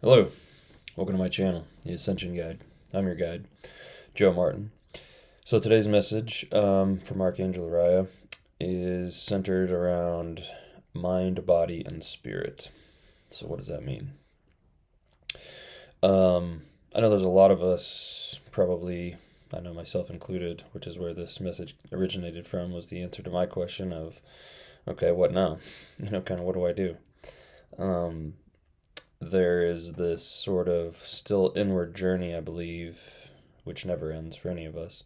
Hello, welcome to my channel, The Ascension Guide. I'm your guide, Joe Martin. So today's message from Archangel Ariah is centered around mind, body, and spirit. So what does that mean? I know there's a lot of us, probably, I know myself included, which is where this message originated from, was the answer to my question of, okay, what now? Kind of what do I do? Um, there is this sort of still inward journey, I believe, which never ends for any of us,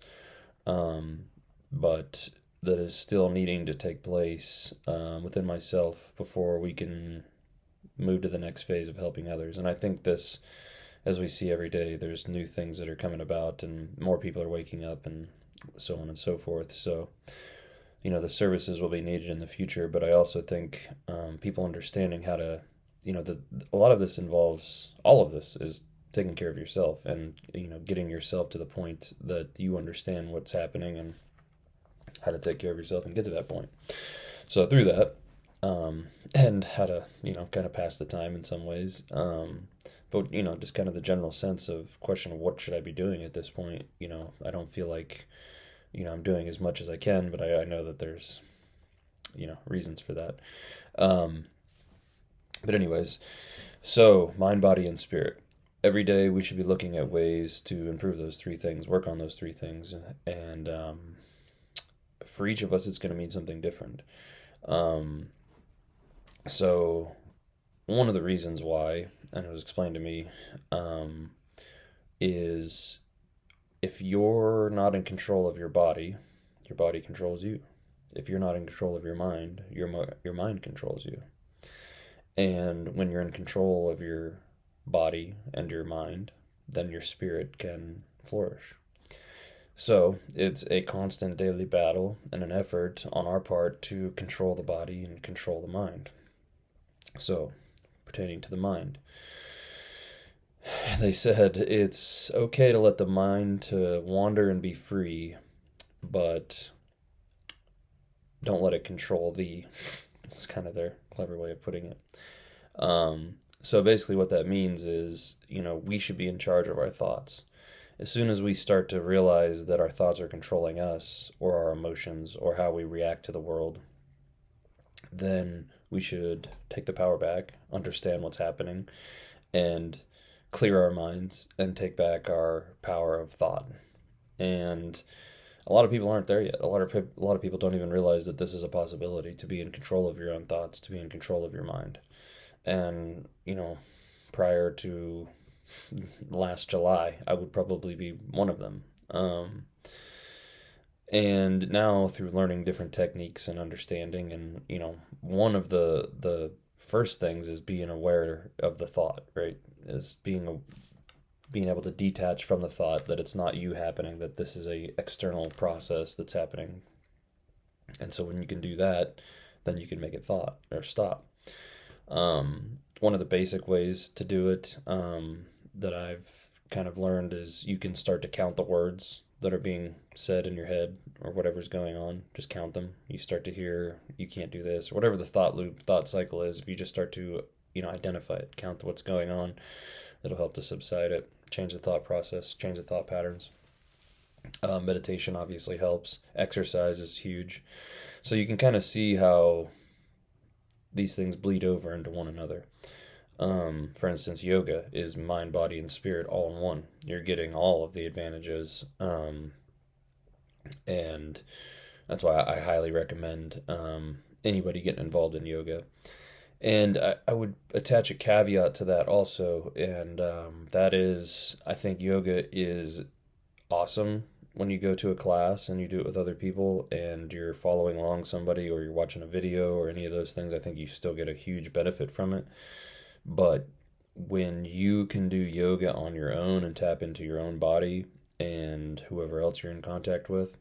um, but that is still needing to take place within myself before we can move to the next phase of helping others. And I think this, as we see every day, there's new things that are coming about, and more people are waking up, and so on and so forth. So, the services will be needed in the future, but I also think people understanding how to a lot of this involves, all of this is taking care of yourself, and getting yourself to the point that you understand what's happening and how to take care of yourself and get to that point. So through that, and how to kind of pass the time in some ways, but just kind of the general sense of question of what should I be doing at this point. I don't feel like I'm doing as much as I can, but I know that there's reasons for that. um, but anyways, so mind, body, and spirit. Every day we should be looking at ways to improve those three things, work on those three things, and for each of us, it's going to mean something different. Um, so one of the reasons why, and it was explained to me, um, is if you're not in control of your body controls you. If you're not in control of your mind, your mind controls you. And when you're in control of your body and your mind, then your spirit can flourish. So it's a constant daily battle and an effort on our part to control the body and control the mind. So, pertaining to the mind, they said it's okay to let the mind to wander and be free, but don't let it control thee. It's kind of their clever way of putting it. So basically, what that means is, we should be in charge of our thoughts. As soon as we start to realize that our thoughts are controlling us, or our emotions, or how we react to the world, then we should take the power back, understand what's happening, and clear our minds and take back our power of thought. And a lot of people aren't there yet. A lot of people don't even realize that this is a possibility, to be in control of your own thoughts, to be in control of your mind. And prior to last July, I would probably be one of them. And now, through learning different techniques and understanding, and one of the first things is being aware of the thought, right? Is being able to detach from the thought that it's not you happening, that this is a external process that's happening. And so when you can do that, then you can make it thought or stop. One of the basic ways to do it, that I've kind of learned, is you can start to count the words that are being said in your head, or whatever's going on. Just count them. You start to hear, you can't do this, or whatever the thought loop, thought cycle is. If you just start to, identify it, count what's going on, it'll help to subside it, change the thought process, change the thought patterns. Meditation obviously helps. Exercise is huge. So you can kind of see how these things bleed over into one another. For instance, yoga is mind, body, and spirit all in one. You're getting all of the advantages, and that's why I highly recommend anybody getting involved in yoga. And I would attach a caveat to that also, and that is, I think yoga is awesome when you go to a class and you do it with other people and you're following along somebody, or you're watching a video, or any of those things. I think you still get a huge benefit from it. But when you can do yoga on your own and tap into your own body and whoever else you're in contact with,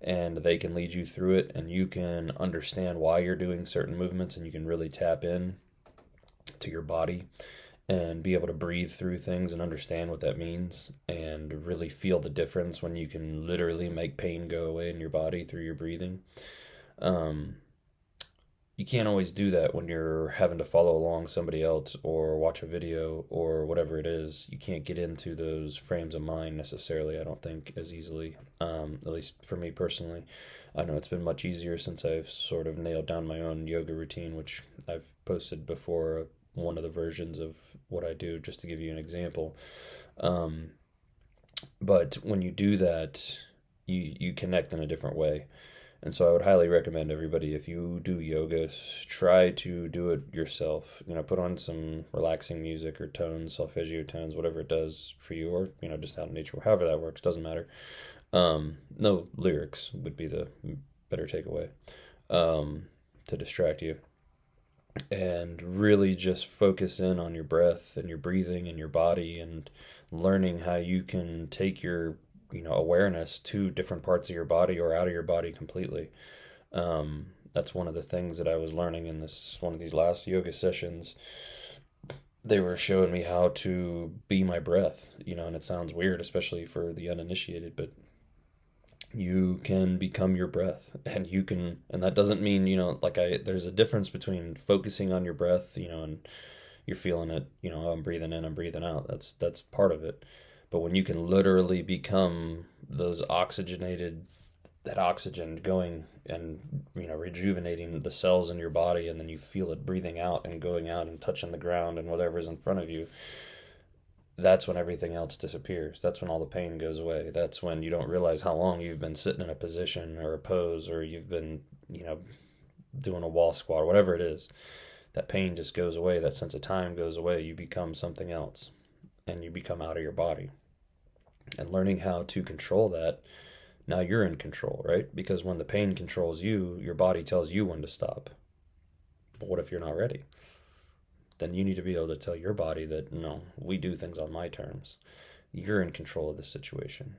and they can lead you through it, and you can understand why you're doing certain movements, and you can really tap in to your body and be able to breathe through things and understand what that means, and really feel the difference when you can literally make pain go away in your body through your breathing. Um, you can't always do that when you're having to follow along somebody else or watch a video or whatever it is. You can't get into those frames of mind necessarily, I don't think, as easily, at least for me personally. I know it's been much easier since I've sort of nailed down my own yoga routine, which I've posted before, one of the versions of what I do, just to give you an example. Um, but when you do that, you connect in a different way. And so I would highly recommend everybody, if you do yoga, try to do it yourself. Put on some relaxing music or tones, solfeggio tones, whatever it does for you, or, just out in nature, however that works, doesn't matter. No lyrics would be the better takeaway, to distract you. And really just focus in on your breath and your breathing and your body, and learning how you can take your awareness to different parts of your body or out of your body completely. That's one of the things that I was learning in this one of these last yoga sessions. They were showing me how to be my breath, and it sounds weird, especially for the uninitiated, but you can become your breath, and that doesn't mean, there's a difference between focusing on your breath, and you're feeling it, I'm breathing in, I'm breathing out. That's part of it. But when you can literally become that oxygen going and, rejuvenating the cells in your body, and then you feel it breathing out and going out and touching the ground and whatever's in front of you, that's when everything else disappears. That's when all the pain goes away. That's when you don't realize how long you've been sitting in a position or a pose, or you've been, doing a wall squat or whatever it is. That pain just goes away. That sense of time goes away. You become something else, and you become out of your body. And learning how to control that, now you're in control, right? Because when the pain controls you, your body tells you when to stop. But what if you're not ready? Then you need to be able to tell your body that, no, we do things on my terms. You're in control of the situation.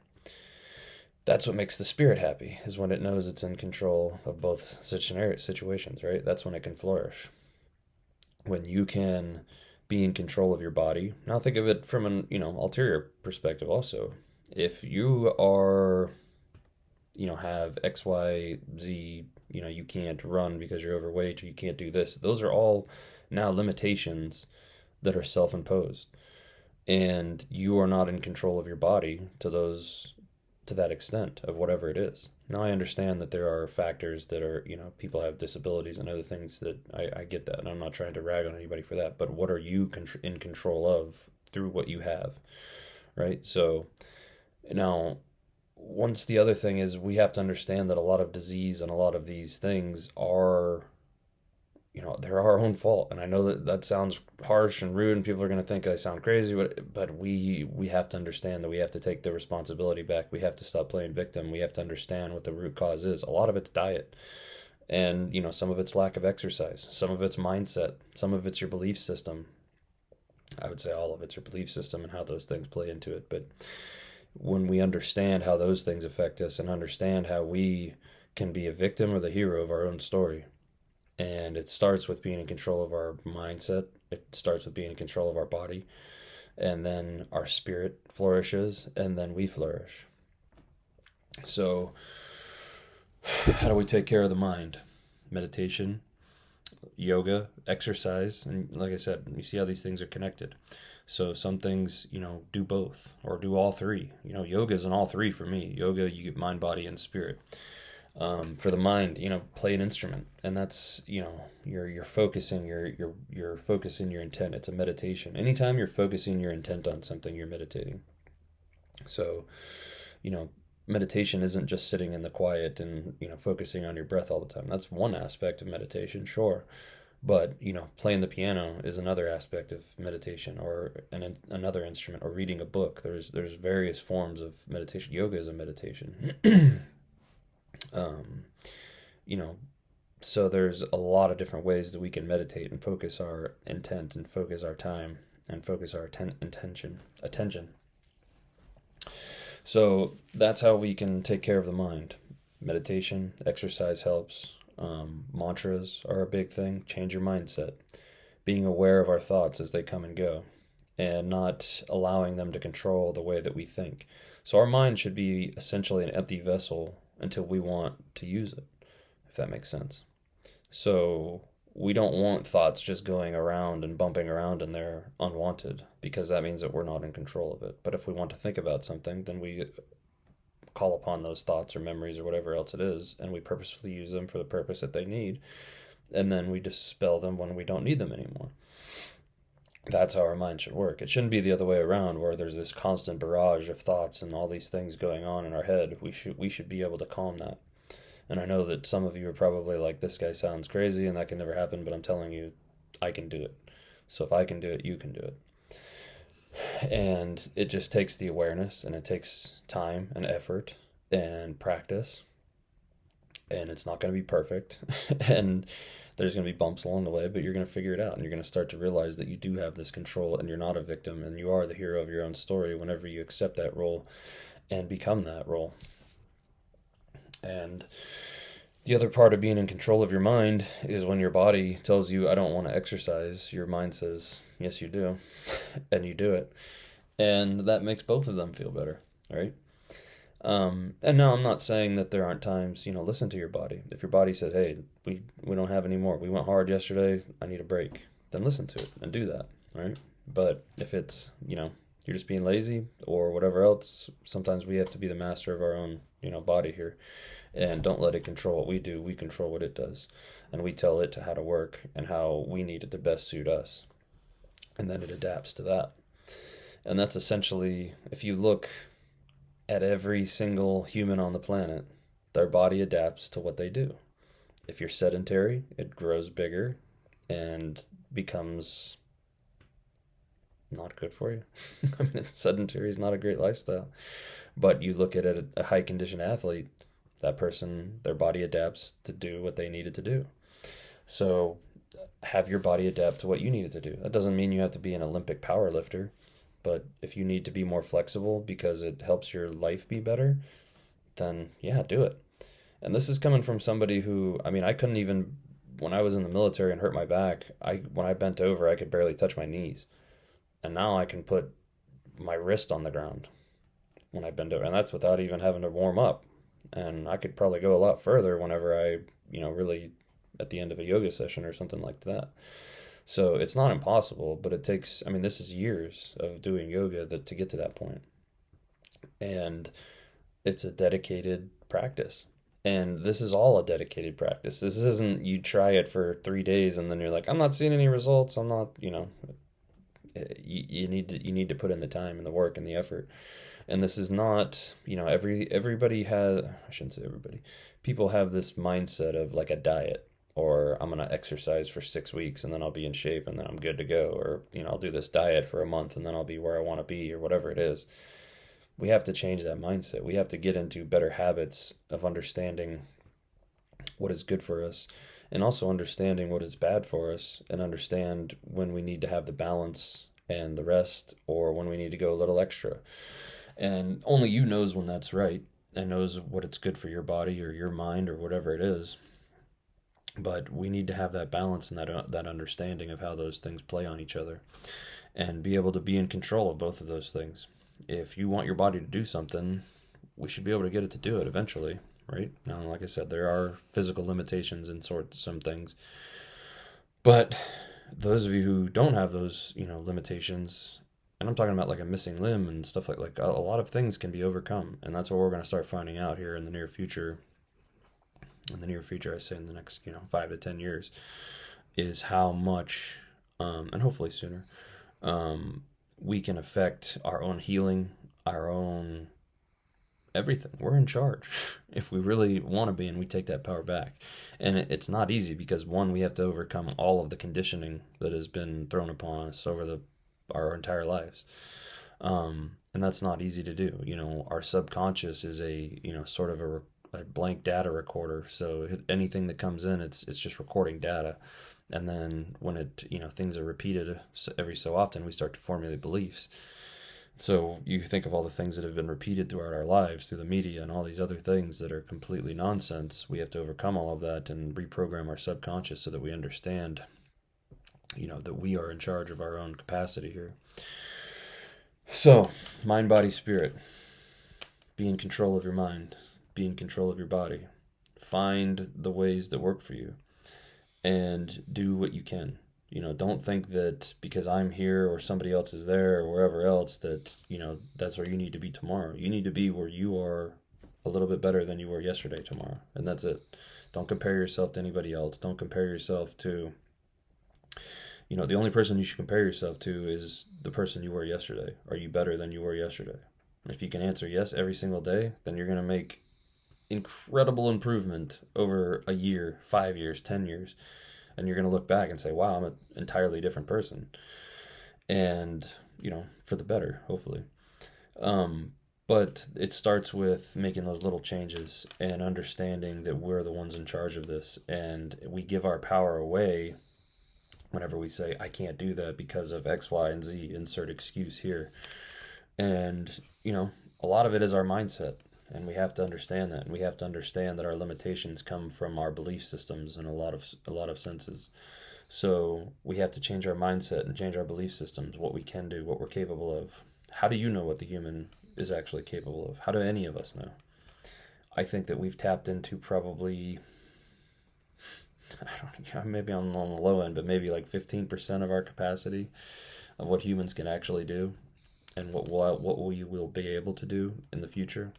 That's what makes the spirit happy, is when it knows it's in control of both situations, right? That's when it can flourish. When you can be in control of your body. Now think of it from an, ulterior perspective also. If you are, have X, Y, Z, you can't run because you're overweight, or you can't do this. Those are all now limitations that are self-imposed. And you are not in control of your body to that extent of whatever it is. Now I understand that there are factors that are, people have disabilities and other things that I get that, and I'm not trying to rag on anybody for that, but what are you in control of through what you have, right? So now, once the other thing is, we have to understand that a lot of disease and a lot of these things are, they're our own fault. And I know that sounds harsh and rude, and people are going to think I sound crazy, but we have to understand that we have to take the responsibility back. We have to stop playing victim. We have to understand what the root cause is. A lot of it's diet, and some of it's lack of exercise, some of it's mindset, some of it's your belief system. I would say all of it's your belief system and how those things play into it. But when we understand how those things affect us, and understand how we can be a victim or the hero of our own story, and it starts with being in control of our mindset. It starts with being in control of our body. And then our spirit flourishes, and then we flourish. So how do we take care of the mind? Meditation, yoga, exercise. And like I said, you see how these things are connected. So some things, do both, or do all three. Yoga is an all three for me. Yoga, you get mind, body, and spirit. For the mind, play an instrument, and that's, you're focusing you're focusing your intent. It's a meditation. Anytime you're focusing your intent on something, you're meditating. So, meditation isn't just sitting in the quiet and, focusing on your breath all the time. That's one aspect of meditation, sure. But, playing the piano is another aspect of meditation, or another instrument, or reading a book. There's various forms of meditation. Yoga is a meditation. So there's a lot of different ways that we can meditate and focus our intent and focus our time and focus our attention. So that's how we can take care of the mind. Meditation, exercise helps. Mantras are a big thing. Change your mindset. Being aware of our thoughts as they come and go, and not allowing them to control the way that we think. So our mind should be essentially an empty vessel until we want to use it, if that makes sense. So we don't want thoughts just going around and bumping around and they're unwanted, because that means that we're not in control of it. But if we want to think about something, then we call upon those thoughts or memories or whatever else it is, and we purposefully use them for the purpose that they need, and then we dispel them when we don't need them anymore. That's how our mind should work. It shouldn't be the other way around, where there's this constant barrage of thoughts and all these things going on in our head. We should be able to calm that. And I know that some of you are probably like, this guy sounds crazy and that can never happen, but I'm telling you, I can do it. So if I can do it, you can do it. And it just takes the awareness, and it takes time and effort and practice. And it's not going to be perfect. And there's going to be bumps along the way, but you're going to figure it out, and you're going to start to realize that you do have this control, and you're not a victim, and you are the hero of your own story whenever you accept that role and become that role. And the other part of being in control of your mind is when your body tells you, I don't want to exercise, your mind says, yes, you do. And you do it. And that makes both of them feel better, right? And no, I'm not saying that there aren't times, listen to your body. If your body says, hey, we don't have any more, we went hard yesterday, I need a break, then listen to it and do that, right? But if it's, you're just being lazy or whatever else, sometimes we have to be the master of our own, body here. And don't let it control what we do. We control what it does. And we tell it how to work and how we need it to best suit us. And then it adapts to that. And that's essentially, if you look at every single human on the planet, their body adapts to what they do. If you're sedentary, it grows bigger and becomes not good for you. I mean, sedentary is not a great lifestyle. But you look at a high condition athlete, that person, their body adapts to do what they needed to do. So have your body adapt to what you needed to do. That doesn't mean you have to be an Olympic power lifter, but if you need to be more flexible because it helps your life be better, then yeah, do it. And this is coming from somebody who, I couldn't even, when I was in the military and hurt my back, when I bent over, I could barely touch my knees. And now I can put my wrist on the ground when I bend over. And that's without even having to warm up. And I could probably go a lot further whenever I, really at the end of a yoga session or something like that. So it's not impossible, but it takes, this is years of doing yoga to get to that point. And it's a dedicated practice. And this is all a dedicated practice. This isn't you try it for 3 days and then you're like, I'm not seeing any results. I'm not, you need to put in the time and the work and the effort. And this is not, everybody has, I shouldn't say everybody, people have this mindset of like a diet, or I'm going to exercise for 6 weeks and then I'll be in shape and then I'm good to go. Or, I'll do this diet for a month and then I'll be where I want to be, or whatever it is. We have to change that mindset. We have to get into better habits of understanding what is good for us, and also understanding what is bad for us, and understand when we need to have the balance and the rest, or when we need to go a little extra. And only you knows when that's right, and knows what it's good for your body or your mind or whatever it is. But we need to have that balance and that understanding of how those things play on each other, and be able to be in control of both of those things. If you want your body to do something, we should be able to get it to do it eventually, right? Now, like I said, there are physical limitations in some things. But those of you who don't have those, limitations, and I'm talking about like a missing limb and stuff like a lot of things can be overcome. And that's what we're going to start finding out here in the near future. In the near future, I say in the next, 5 to 10 years, is how much, and hopefully sooner, we can affect our own healing, our own everything. We're in charge if we really want to be, and we take that power back. And it's not easy because, one, we have to overcome all of the conditioning that has been thrown upon us over our entire lives. And that's not easy to do. Our subconscious is a, sort of a blank data recorder. So anything that comes in, it's just recording data. And then when things are repeated every so often, we start to formulate beliefs. So you think of all the things that have been repeated throughout our lives, through the media and all these other things that are completely nonsense. We have to overcome all of that and reprogram our subconscious so that we understand, that we are in charge of our own capacity here. So, mind, body, spirit. Be in control of your mind. Be in control of your body. Find the ways that work for you. and do what you can. Don't think that because I'm here or somebody else is there or wherever else that, that's where you need to be tomorrow. You need to be where you are a little bit better than you were yesterday tomorrow. And that's it. Don't compare yourself to anybody else. Don't compare yourself to, the only person you should compare yourself to is the person you were yesterday. Are you better than you were yesterday? If you can answer yes every single day, then you're going to make incredible improvement over a year, 5 years, 10 years. And you're going to look back and say, wow, I'm an entirely different person. And, for the better, hopefully. But it starts with making those little changes and understanding that we're the ones in charge of this. And we give our power away whenever we say, I can't do that because of X, Y, and Z, insert excuse here. And, a lot of it is our mindset. And we have to understand that. And we have to understand that our limitations come from our belief systems in a lot of senses. So we have to change our mindset and change our belief systems, what we can do, what we're capable of. How do you know what the human is actually capable of? How do any of us know? I think that we've tapped into probably, maybe on the low end, but maybe like 15% of our capacity of what humans can actually do and what we will be able to do in the future.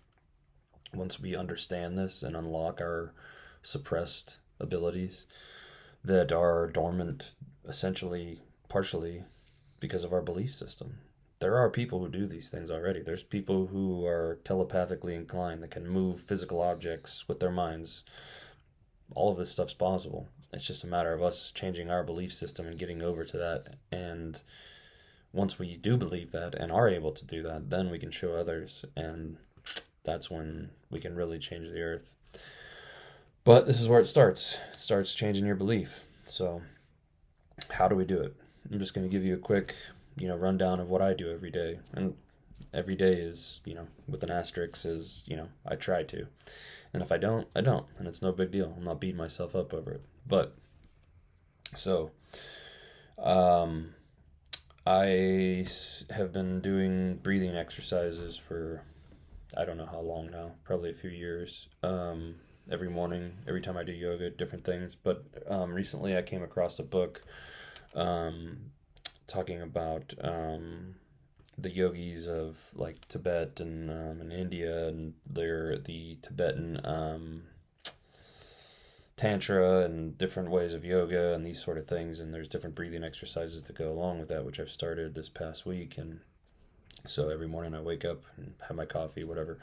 Once we understand this and unlock our suppressed abilities that are dormant, essentially, partially, because of our belief system. There are people who do these things already. There's people who are telepathically inclined that can move physical objects with their minds. All of this stuff's possible. It's just a matter of us changing our belief system and getting over to that. And once we do believe that and are able to do that, then we can show others, and that's when we can really change the earth. But this is where it starts. It starts changing your belief. So how do we do it? I'm just going to give you a quick, rundown of what I do every day. And every day is, with an asterisk is, I try to. And if I don't, I don't. And it's no big deal. I'm not beating myself up over it. But, so, I have been doing breathing exercises for I don't know how long now, probably a few years. Every morning, every time I do yoga, different things. But recently I came across a book talking about the yogis of like Tibet and India, and the Tibetan Tantra and different ways of yoga and these sort of things. And there's different breathing exercises that go along with that, which I've started this past week. And so every morning I wake up and have my coffee, whatever.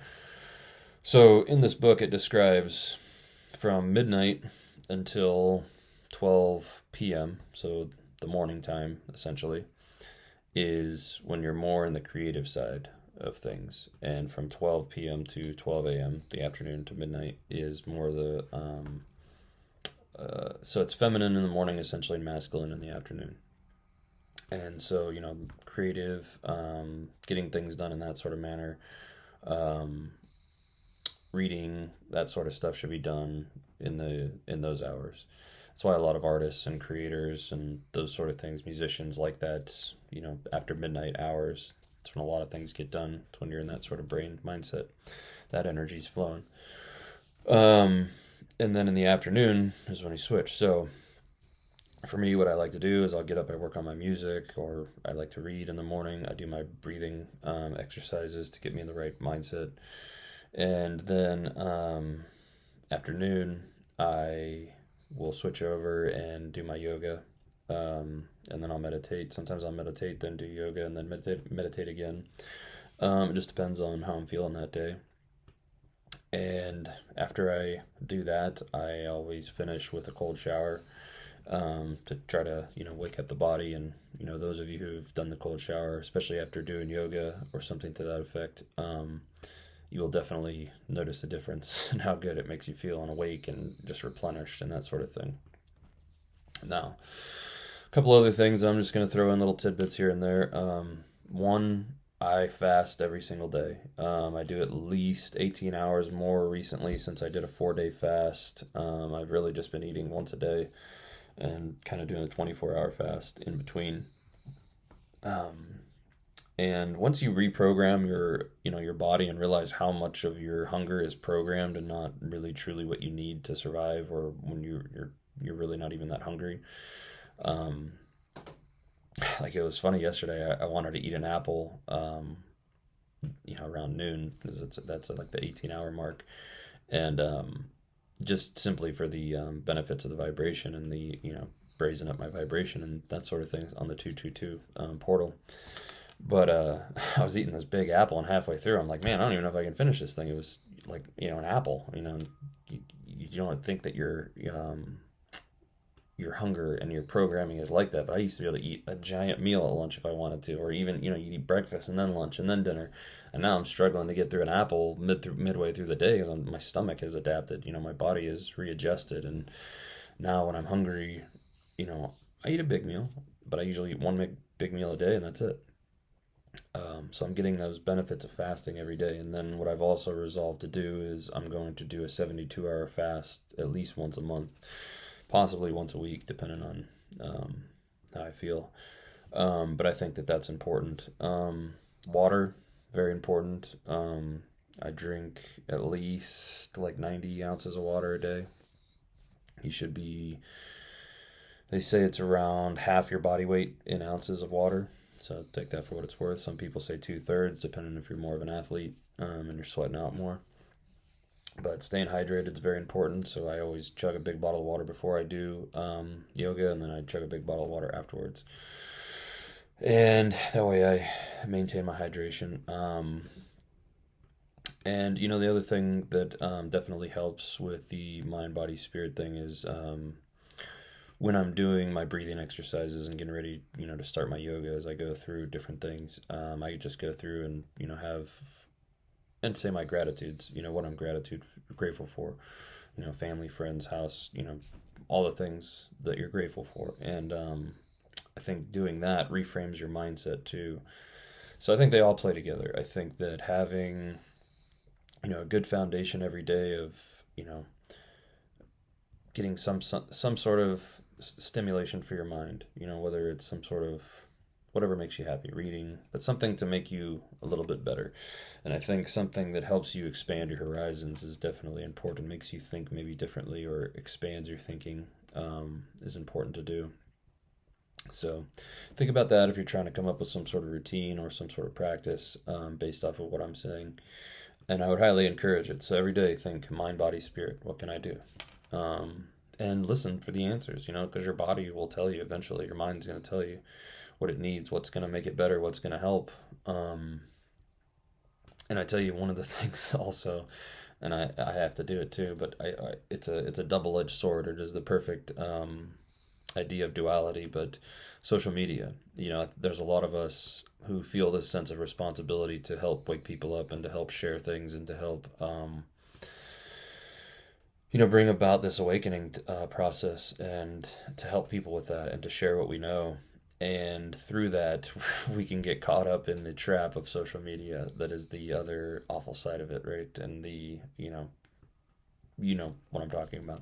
So in this book, it describes from midnight until 12 p.m., so the morning time, essentially, is when you're more in the creative side of things. And from 12 p.m. to 12 a.m., the afternoon to midnight, is more the... so it's feminine in the morning, essentially, and masculine in the afternoon. And so, creative, getting things done in that sort of manner, reading, that sort of stuff should be done in those hours. That's why a lot of artists and creators and those sort of things, musicians like that, after midnight hours, it's when a lot of things get done. It's when you're in that sort of brain mindset, that energy's flowing. And then in the afternoon is when you switch. So for me, what I like to do is I'll get up, I work on my music, or I like to read in the morning. I do my breathing exercises to get me in the right mindset. And then afternoon, I will switch over and do my yoga. And then I'll meditate. Sometimes I'll meditate, then do yoga, and then meditate again. It just depends on how I'm feeling that day. And after I do that, I always finish with a cold shower. To try to, wake up the body. And, those of you who've done the cold shower, especially after doing yoga or something to that effect, you will definitely notice a difference in how good it makes you feel and awake and just replenished and that sort of thing. Now, a couple other things I'm just going to throw in little tidbits here and there. One, I fast every single day. I do at least 18 hours more recently since I did a 4-day fast. I've really just been eating once a day and kind of doing a 24-hour fast in between. And once you reprogram your body and realize how much of your hunger is programmed and not really truly what you need to survive, or when you're you're really not even that hungry. Um, like it was funny yesterday. I wanted to eat an apple, around noon because that's like the 18-hour mark, and just simply for the benefits of the vibration and the brazen up my vibration and that sort of thing on the 222 portal. But I was eating this big apple, and halfway through, I'm like, man, I don't even know if I can finish this thing. It was like, an apple. You don't think that your hunger and your programming is like that. But I used to be able to eat a giant meal at lunch if I wanted to, or even you eat breakfast and then lunch and then dinner. And now I'm struggling to get through an apple midway through the day because my stomach has adapted. My body is readjusted, and now when I'm hungry, I eat a big meal, but I usually eat one big meal a day, and that's it. So I'm getting those benefits of fasting every day. And then what I've also resolved to do is I'm going to do a 72-hour fast at least once a month, possibly once a week, depending on how I feel. But I think that that's important. Water, very important. I drink at least like 90 ounces of water a day. You should be, they say it's around half your body weight in ounces of water. So take that for what it's worth. Some people say 2/3, depending if you're more of an athlete and you're sweating out more. But staying hydrated is very important. So I always chug a big bottle of water before I do yoga, and then I chug a big bottle of water afterwards. And that way I maintain my hydration. And the other thing that definitely helps with the mind, body, spirit thing is when I'm doing my breathing exercises and getting ready, to start my yoga, as I go through different things, I just go through and, have and say my gratitudes, what I'm grateful for, family, friends, house, all the things that you're grateful for. And I think doing that reframes your mindset too. So I think they all play together. I think that having, a good foundation every day of, getting some sort of stimulation for your mind, whether it's some sort of whatever makes you happy, reading, but something to make you a little bit better. And I think something that helps you expand your horizons is definitely important, makes you think maybe differently or expands your thinking, is important to do. So think about that if you're trying to come up with some sort of routine or some sort of practice based off of what I'm saying. And I would highly encourage it. So every day think mind, body, spirit. What can I do? And listen for the answers, because your body will tell you eventually. Your mind's going to tell you what it needs, what's going to make it better, what's going to help. And I tell you, one of the things also, and I have to do it too, but it's a double-edged sword. It is the perfect idea of duality, but social media, there's a lot of us who feel this sense of responsibility to help wake people up and to help share things and to help bring about this awakening process and to help people with that and to share what we know. And through that, we can get caught up in the trap of social media. That is the other awful side of it, right? And you know what I'm talking about.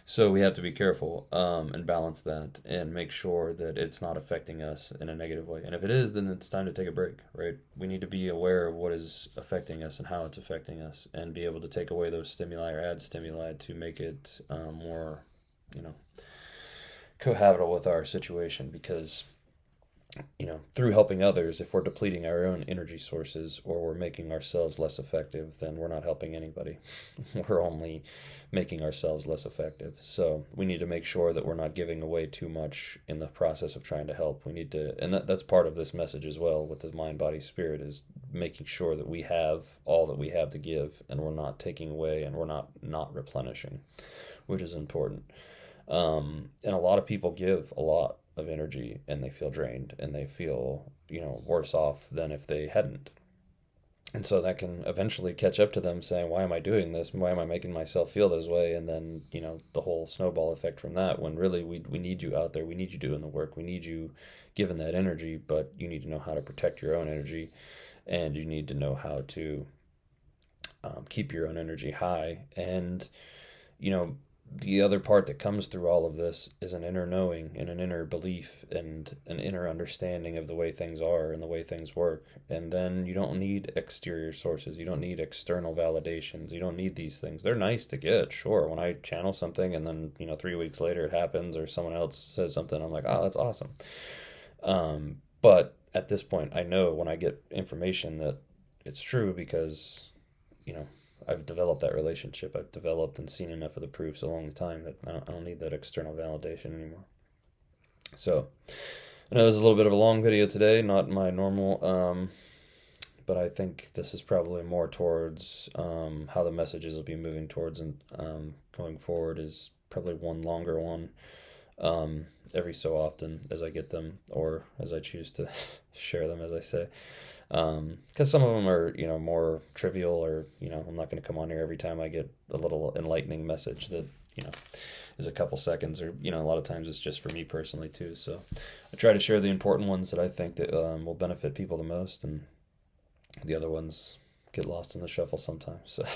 So we have to be careful and balance that and make sure that it's not affecting us in a negative way. And if it is, then it's time to take a break, right? We need to be aware of what is affecting us and how it's affecting us and be able to take away those stimuli or add stimuli to make it more, cohabitable with our situation. Because through helping others, if we're depleting our own energy sources or we're making ourselves less effective, then we're not helping anybody. We're only making ourselves less effective. So we need to make sure that we're not giving away too much in the process of trying to help. We need to, and that's part of this message as well with the mind, body, spirit, is making sure that we have all that we have to give and we're not taking away and we're not replenishing, which is important. And a lot of people give a lot of energy and they feel drained and they feel, worse off than if they hadn't. And so that can eventually catch up to them saying, why am I doing this? Why am I making myself feel this way? And then, the whole snowball effect from that, when really we need you out there. We need you doing the work. We need you giving that energy, but you need to know how to protect your own energy and you need to know how to keep your own energy high. And, the other part that comes through all of this is an inner knowing and an inner belief and an inner understanding of the way things are and the way things work. And then you don't need exterior sources. You don't need external validations. You don't need these things. They're nice to get, sure. When I channel something and then, 3 weeks later it happens or someone else says something, I'm like, oh, that's awesome. But at this point, I know when I get information that it's true because, I've developed that relationship. I've developed and seen enough of the proofs along the time that I don't need that external validation anymore. So, I know this is a little bit of a long video today, not my normal, but I think this is probably more towards how the messages will be moving towards, and going forward is probably one longer one every so often as I get them or as I choose to share them, as I say. Because some of them are, more trivial, or, I'm not going to come on here every time I get a little enlightening message that, is a couple seconds, or, a lot of times it's just for me personally too. So I try to share the important ones that I think that will benefit people the most, and the other ones get lost in the shuffle sometimes. So,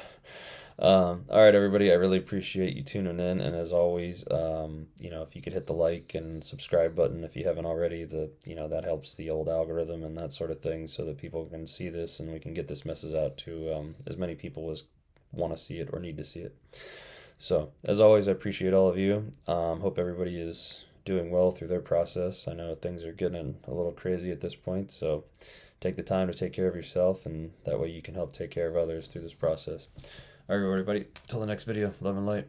all right, everybody, I really appreciate you tuning in. And as always, if you could hit the like and subscribe button, if you haven't already, that helps the old algorithm and that sort of thing, so that people can see this and we can get this message out to as many people as want to see it or need to see it. So as always, I appreciate all of you. Hope everybody is doing well through their process. I know things are getting a little crazy at this point, so take the time to take care of yourself, and that way you can help take care of others through this process. All right, everybody, till the next video, love and light.